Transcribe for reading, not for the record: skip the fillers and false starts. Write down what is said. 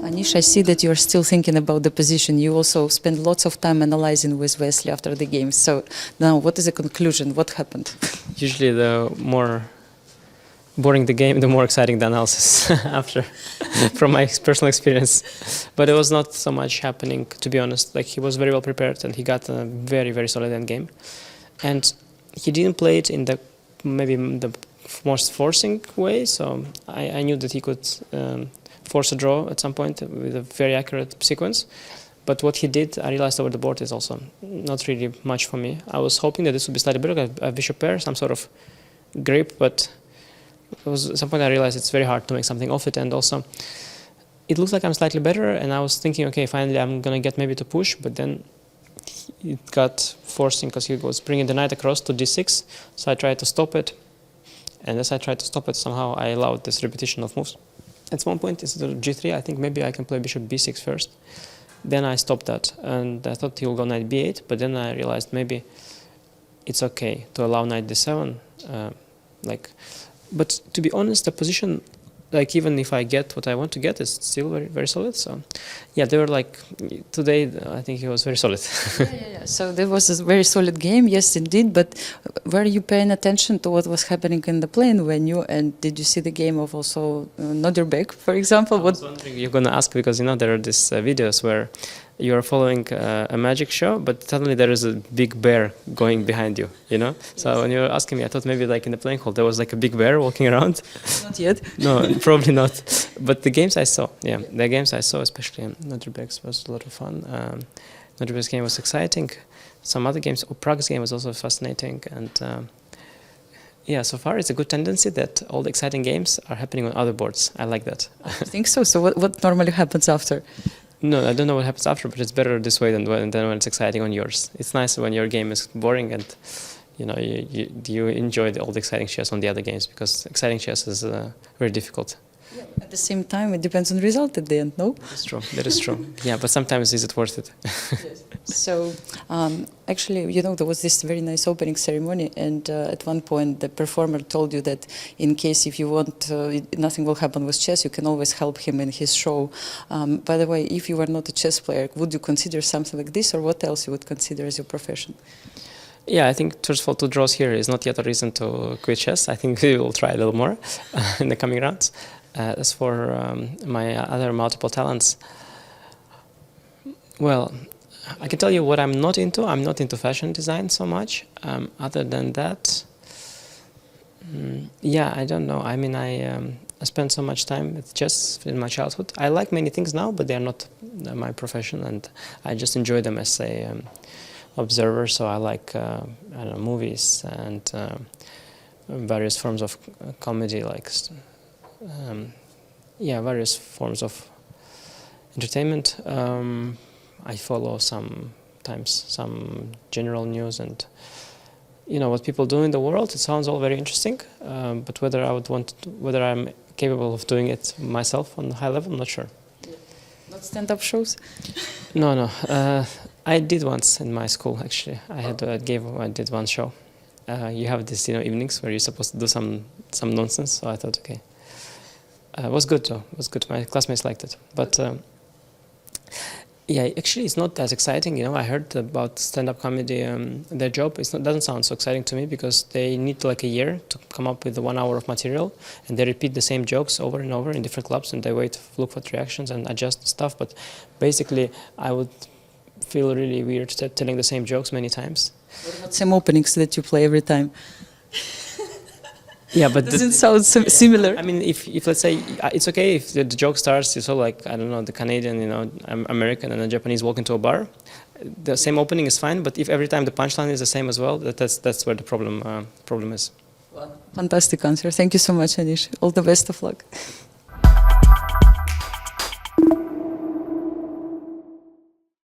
Anish, I see that you're still thinking about the position. You also spent lots of time analyzing with Wesley after the game. So now, what is the conclusion? What happened? Usually the more boring the game, the more exciting the analysis after, from my personal experience. But it was not so much happening, to be honest. Like, he was very well prepared and he got a very, very solid end game. And he didn't play it in the maybe the most forcing way, so I knew that he could force a draw at some point with a very accurate sequence. But what he did, I realized over the board, is also not really much for me. I was hoping that this would be slightly better, a bishop pair, some sort of grip, but at some point I realized it's very hard to make something of it, and also it looks like I'm slightly better, and I was thinking, okay, finally I'm gonna get maybe to push, but then it got forcing because he was bringing the knight across to d6, so I tried to stop it, and as I tried to stop it, somehow I allowed this repetition of moves. At one point, it's the g3, I think maybe I can play bishop b6 first. Then I stopped that, and I thought he'll go knight b8, but then I realized maybe it's okay to allow knight d7. But to be honest, the position, like, even if I get what I want to get, is still very, very solid. So, yeah, they were like, today, I think he was very solid. Yeah. So there was a very solid game, yes, indeed. But were you paying attention to what was happening in the plane venue? And did you see the game of also Nodderbeck, for example? I was wondering, you're going to ask, because, you know, there are these videos where you're following a magic show, but suddenly there is a big bear going behind you, you know? So when you were asking me, I thought maybe like in the playing hall there was like a big bear walking around. Not yet. No, probably not. But the games I saw, yeah, the games I saw, especially Nodderbeck's, was a lot of fun. Nodderbeck's game was exciting. Some other games, Prague's game was also fascinating. And yeah, so far it's a good tendency that all the exciting games are happening on other boards. I like that. I think so. So what normally happens after? No, I don't know what happens after, but it's better this way than when it's exciting on yours. It's nice when your game is boring and, you know, you enjoy all the exciting chess on the other games, because exciting chess is very difficult. Yeah, at the same time, it depends on the result at the end, no? That's true. That is true. Yeah, but sometimes is it worth it? Yes. So, actually, you know, there was this very nice opening ceremony, and at one point the performer told you that in case if you want, nothing will happen with chess, you can always help him in his show. By the way, if you were not a chess player, would you consider something like this, or what else you would consider as your profession? Yeah, I think, first of all, 2 draws here is not yet a reason to quit chess. I think we will try a little more in the coming rounds. As for my other multiple talents, well, I can tell you what I'm not into. I'm not into fashion design so much. Other than that, yeah, I don't know. I mean, I spent so much time with chess in my childhood. I like many things now, but they are not my profession, and I just enjoy them as a observer. So I like, I don't know, movies and various forms of comedy, like yeah, various forms of entertainment. I follow sometimes some general news and, you know, what people do in the world. It sounds all very interesting, but whether I would want to, whether I'm capable of doing it myself on a high level, I'm not sure. Not stand-up shows? No. I did once in my school, actually. I did one show. You have this, you know, evenings where you're supposed to do some nonsense. So I thought, okay. It was good though. It was good. My classmates liked it. But yeah, actually, it's not as exciting. You know, I heard about stand-up comedy. Their job doesn't sound so exciting to me, because they need like a year to come up with 1 hour of material, and they repeat the same jokes over and over in different clubs, and they look for reactions and adjust stuff. But basically, I would feel really weird telling the same jokes many times. What about same openings that you play every time? Yeah, but doesn't sound similar. I mean, if let's say it's okay if the joke starts, you saw like, I don't know, the Canadian, you know, American and a Japanese walk into a bar, the same opening is fine. But if every time the punchline is the same as well, that's where the problem is. Well, fantastic answer. Thank you so much, Anish. All the best of luck.